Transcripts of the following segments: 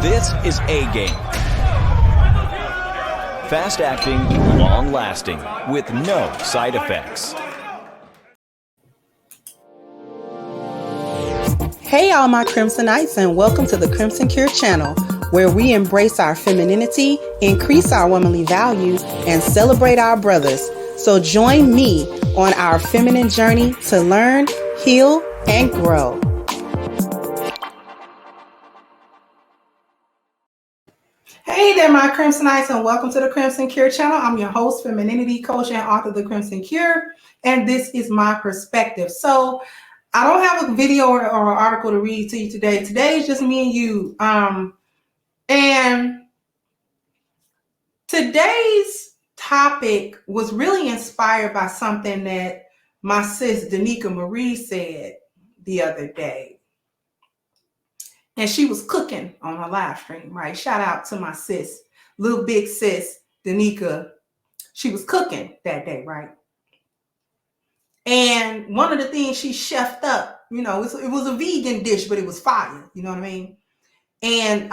This is A-Game. Fast acting, long lasting, with no side effects. Hey all my Crimsonites, and welcome to the Crimson Cure channel, where we embrace our femininity, increase our womanly value, and celebrate our brothers. So join me on our feminine journey to learn, heal, and grow. Hey there, my Crimsonites, and welcome to the Crimson Cure channel. I'm your host, femininity coach, and author of the Crimson Cure, and this is my perspective. So I don't have a video or an article to read to you today. Today is just me and you. And today's topic was really inspired by something that my sis Danica Marie said the other day. And she was cooking on her live stream, right? Shout out to my sis, little big sis, Danica. She was cooking that day, right? And one of the things she chefed up, you know, it was a vegan dish, but it was fire, you know what I mean? And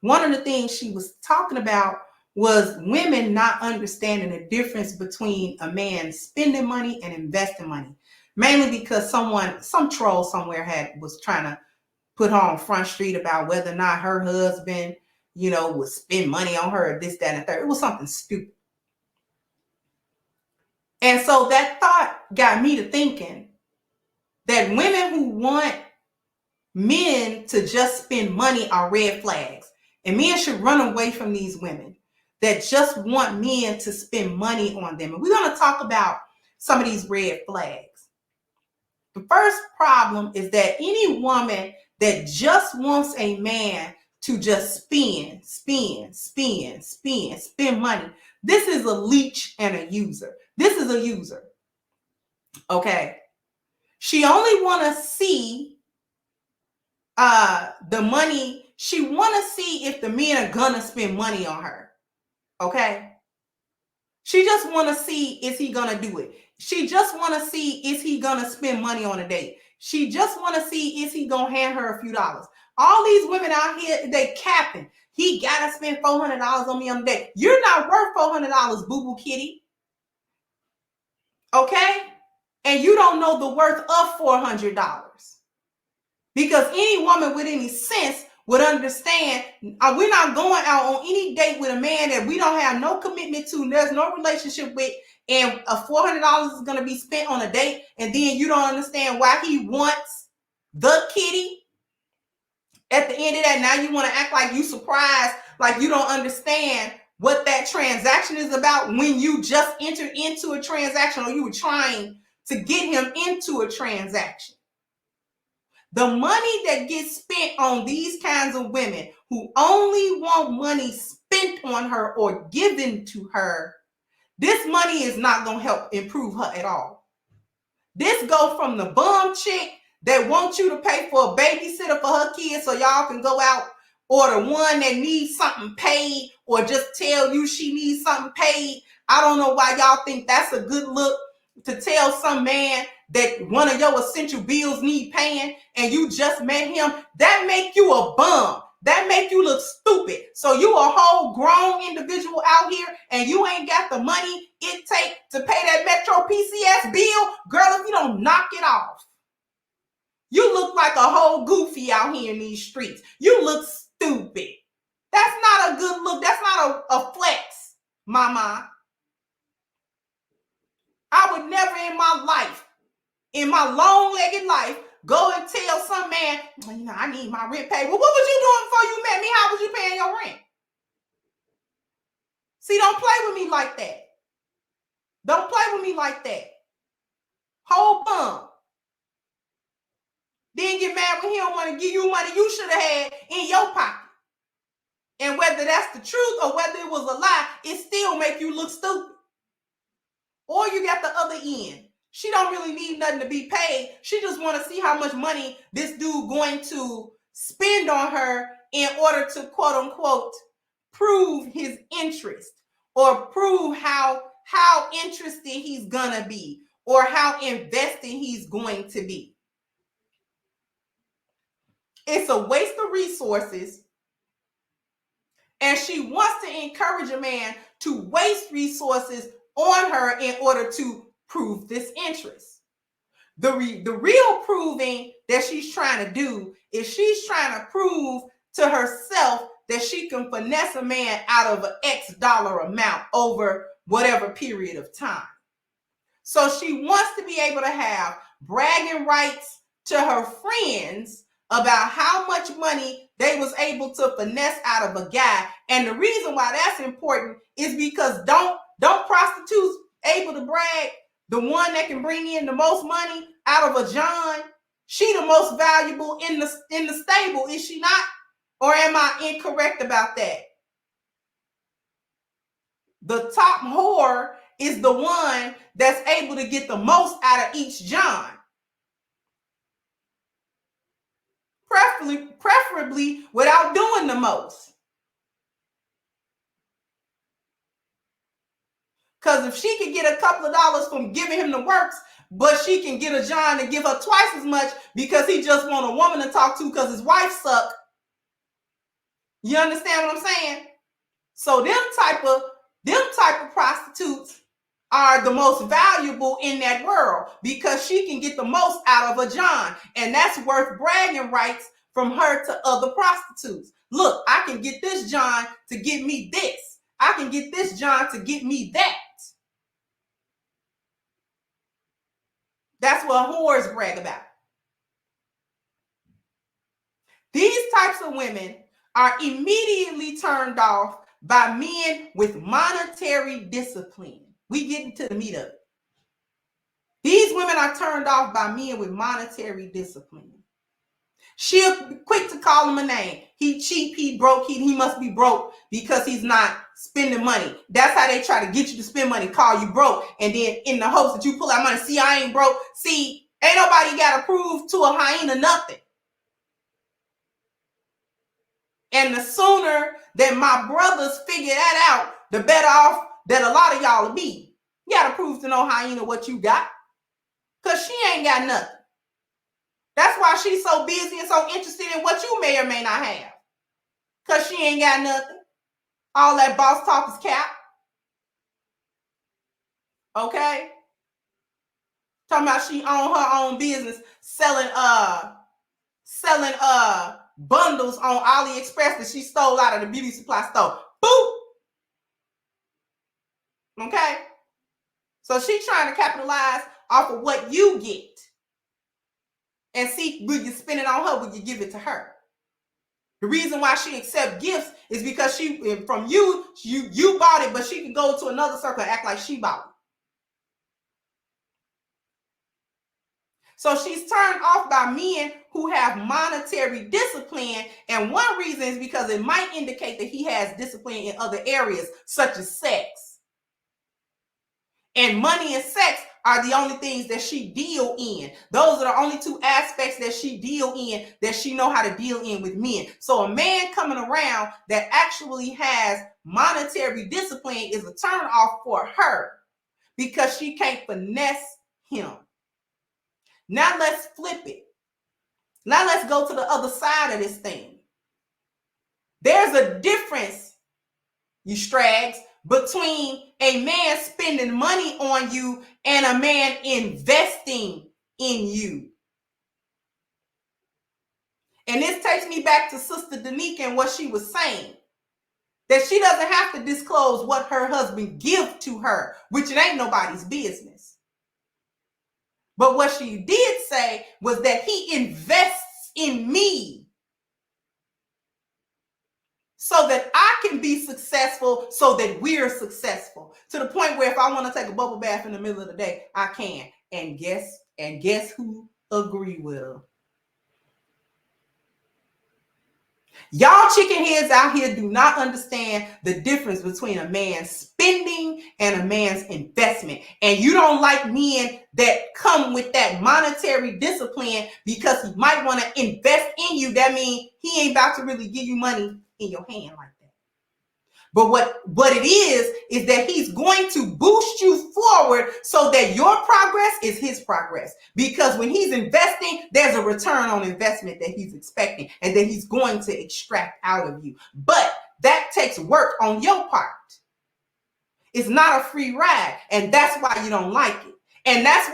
one of the things she was talking about was women not understanding the difference between a man spending money and investing money, mainly because some troll somewhere was trying to put her on Front Street about whether or not her husband, you know, would spend money on her, this, that, and the third. It was something stupid. And so that thought got me to thinking that women who want men to just spend money are red flags. And men should run away from these women that just want men to spend money on them. And we're going to talk about some of these red flags. The first problem is that any woman that just wants a man to just spend money. This is a leech and a user. This is a user. Okay. She only want to see the money. She want to see if the men are gonna spend money on her. Okay. She just want to see, is he gonna do it? She just want to see, is he gonna spend money on a date? She just want to see, is he gonna hand her a few dollars? All these women out here, they capping. He gotta spend $400 on me on the date. You're not worth $400, boo-boo kitty. Okay? And you don't know the worth of $400. Because any woman with any sense would understand we're not going out on any date with a man that we don't have no commitment to, there's no relationship with, and a $400 is going to be spent on a date, and then you don't understand why he wants the kitty. At the end of that, now you want to act like you surprised, like you don't understand what that transaction is about when you just entered into a transaction, or you were trying to get him into a transaction. The money that gets spent on these kinds of women who only want money spent on her or given to her, this money is not going to help improve her at all. This go from the bum chick that wants you to pay for a babysitter for her kids so y'all can go out, or the one that needs something paid, or just tell you she needs something paid. I don't know why y'all think that's a good look, to tell some man that one of your essential bills need paying and you just met him. That make you a bum. That make you look stupid. So you a whole grown individual out here and you ain't got the money it take to pay that Metro PCS bill. Girl, if you don't knock it off, you look like a whole goofy out here in these streets. You look stupid. That's not a good look. That's not a flex, mama. I would never in my life, in my long-legged life, go and tell some man, you know, I need my rent paid. Well, what was you doing before you met me? How was you paying your rent? See, don't play with me like that. Don't play with me like that. Whole bum. Then get mad when he don't want to give you money you should have had in your pocket. And whether that's the truth or whether it was a lie, it still make you look stupid. Or you got the other end. She don't really need nothing to be paid. She just want to see how much money this dude going to spend on her in order to, quote unquote, prove his interest, or prove how interested he's gonna be, or how invested he's going to be. It's a waste of resources. And she wants to encourage a man to waste resources on her in order to prove this interest. The real proving that she's trying to do is she's trying to prove to herself that she can finesse a man out of an X dollar amount over whatever period of time. So she wants to be able to have bragging rights to her friends about how much money they was able to finesse out of a guy. And the reason why that's important is because don't prostitutes able to brag the one that can bring in the most money out of a John? She the most valuable in the stable, is she not? Or am I incorrect about that? The top whore is the one that's able to get the most out of each John. Preferably without doing the most. Because if she could get a couple of dollars from giving him the works, but she can get a John to give her twice as much because he just want a woman to talk to because his wife suck. You understand what I'm saying? So them type of prostitutes are the most valuable in that world because she can get the most out of a John, and that's worth bragging rights from her to other prostitutes. Look, I can get this John to get me this. I can get this John to get me that. That's what whores brag about. These types of women are immediately turned off by men with monetary discipline. We get into the meat of it. These women are turned off by men with monetary discipline. She'll be quick to call him a name. He cheap, he broke, he must be broke because he's not spending money. That's how they try to get you to spend money, call you broke, and then in the hopes that you pull out money. See, I ain't broke. See, ain't nobody got to prove to a hyena nothing. And the sooner that my brothers figure that out, the better off that a lot of y'all will be. You got to prove to no hyena what you got, because she ain't got nothing. That's why she's so busy and so interested in what you may or may not have, because she ain't got nothing. All that boss talk is cap. Okay? Talking about she own her own business, selling bundles on AliExpress that she stole out of the beauty supply store. Boop. Okay? So she's trying to capitalize off of what you get. And see, will you spend it on her? Will you give it to her? The reason why she accepts gifts is because you bought it, but she can go to another circle and act like she bought it. So she's turned off by men who have monetary discipline. And one reason is because it might indicate that he has discipline in other areas, such as sex. And money and sex are the only things that she deal in. Those are the only two aspects that she deal in, that she know how to deal in with men. So a man coming around that actually has monetary discipline is a turn off for her because she can't finesse him. Now let's flip it. Now let's go to the other side of this thing. There's a difference, you strags, between a man spending money on you and a man investing in you. And this takes me back to Sister Danica and what she was saying. That she doesn't have to disclose what her husband gives to her, which it ain't nobody's business. But what she did say was that he invests in me so that I can be successful, so that we're successful. To the point where if I want to take a bubble bath in the middle of the day, I can. And guess who agree with her? Y'all chicken heads out here do not understand the difference between a man's spending and a man's investment. And you don't like men that come with that monetary discipline because he might want to invest in you. That means he ain't about to really give you money in your hand like that. But what it is that he's going to boost you forward so that your progress is his progress. Because when he's investing, there's a return on investment that he's expecting and that he's going to extract out of you. But that takes work on your part. It's not a free ride, and that's why you don't like it. And that's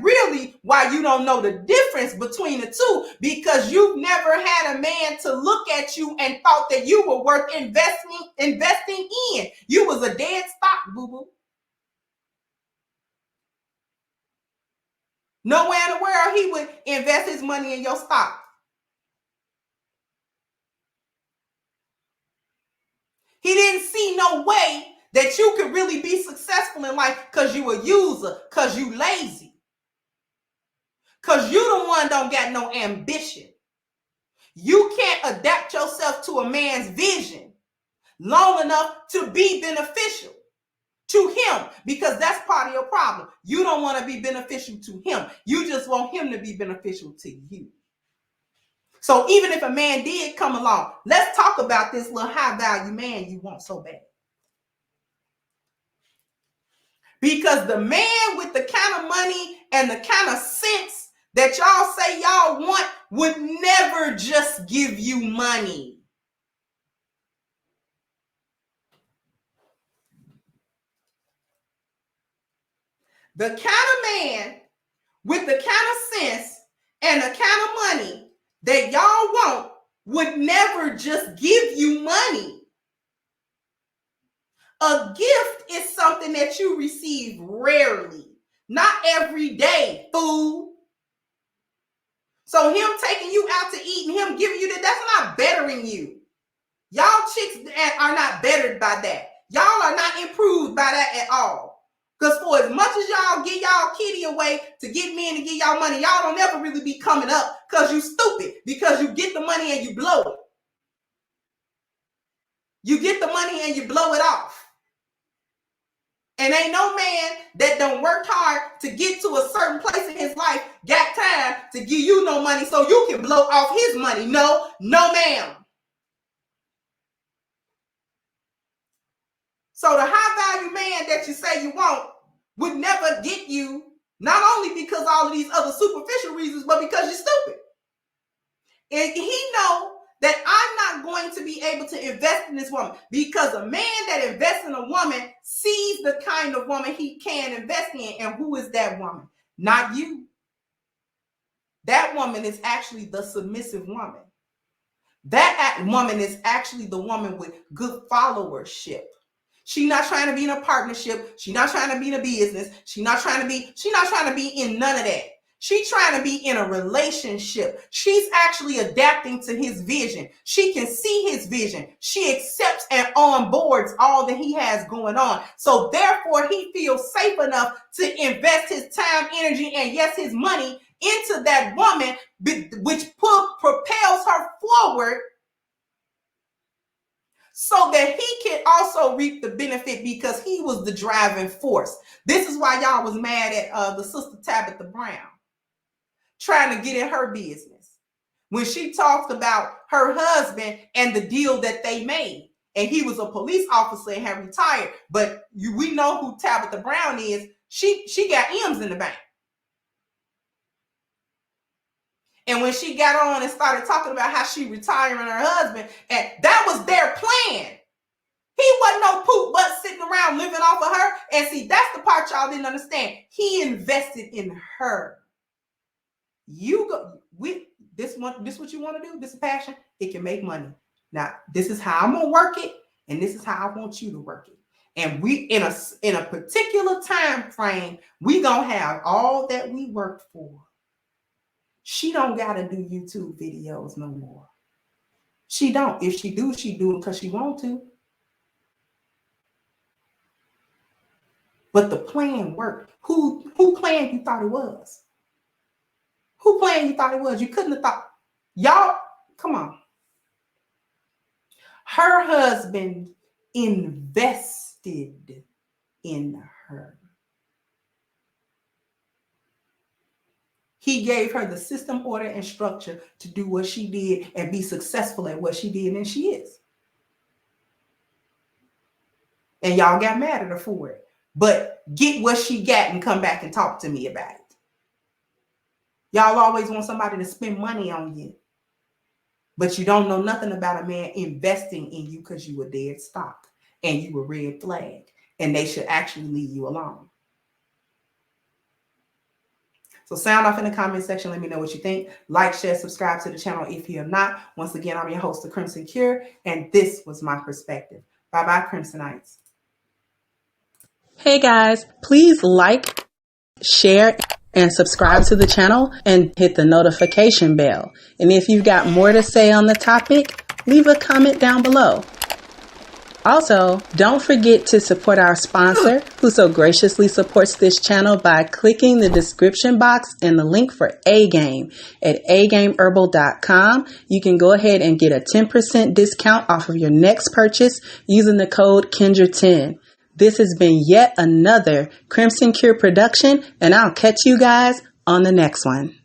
really why you don't know the difference between the two, because you've never had a man to look at you and thought that you were worth investing in. You was a dead stock, boo-boo. Nowhere in the world he would invest his money in your stock. He didn't see no way that you could really be successful in life because you a user, because you lazy, because you the one don't got no ambition. You can't adapt yourself to a man's vision long enough to be beneficial to him, because that's part of your problem. You don't want to be beneficial to him. You just want him to be beneficial to you. So even if a man did come along, let's talk about this little high value man you want so bad. Because the man with the kind of money and the kind of sense that y'all say y'all want would never just give you money. The kind of man with the kind of sense and the kind of money that y'all want would never just give you money. A gift is something that you receive rarely, not every day, fool. So him taking you out to eat and him giving you that's not bettering you. Y'all chicks are not bettered by that. Y'all are not improved by that at all. Because for as much as y'all get y'all kitty away to get men to get y'all money, y'all don't ever really be coming up because you stupid. Because you get the money and you blow it. You get the money and you blow it off. And ain't no man that don't work hard to get to a certain place in his life got time to give you no money so you can blow off his money. No, ma'am. So the high value man that you say you want would never get you, not only because all of these other superficial reasons, but because you're stupid. And he know that I'm not going to be able to invest in this woman, because a man that invests in a woman sees the kind of woman he can invest in. And who is that woman? Not you. That woman is actually the submissive woman. That woman is actually the woman with good followership. She's not trying to be in a partnership. She's not trying to be in a business. She's not trying to be in none of that. She's trying to be in a relationship. She's actually adapting to his vision. She can see his vision. She accepts and onboards all that he has going on. So therefore, he feels safe enough to invest his time, energy, and yes, his money into that woman, which propels her forward, so that he can also reap the benefit, because he was the driving force. This is why y'all was mad at the sister Tabitha Brown, trying to get in her business, when she talked about her husband and the deal that they made. And he was a police officer and had retired. But we know who Tabitha Brown is. She got M's in the bank. And when she got on and started talking about how she retiring her husband, and that was their plan. He wasn't no poop butt sitting around living off of her. And see, that's the part y'all didn't understand. He invested in her. You go with this one. This what you want to do? This is passion. It can make money. Now, this is how I'm gonna work it, and this is how I want you to work it. And we in a particular time frame, we gonna have all that we worked for. She don't gotta do YouTube videos no more. She don't. If she do it because she want to. But the plan worked. Who planned you thought it was? Who planned you thought it was? You couldn't have thought. Y'all, come on. Her husband invested in her. He gave her the system, order, and structure to do what she did and be successful at what she did, and she is. And y'all got mad at her for it. But get what she got and come back and talk to me about it. Y'all always want somebody to spend money on you. But you don't know nothing about a man investing in you because you were dead stock and you were red flag, and they should actually leave you alone. So sound off in the comment section. Let me know what you think. Like, share, subscribe to the channel if you have not. Once again, I'm your host, The Crimson Cure, and this was my perspective. Bye-bye, Crimsonites. Hey guys, please like, share, and subscribe to the channel and hit the notification bell. And if you've got more to say on the topic, leave a comment down below. Also, don't forget to support our sponsor, who so graciously supports this channel by clicking the description box and the link for A-Game at agameherbal.com. You can go ahead and get a 10% discount off of your next purchase using the code Kendra10. This has been yet another Crimson Cure production, and I'll catch you guys on the next one.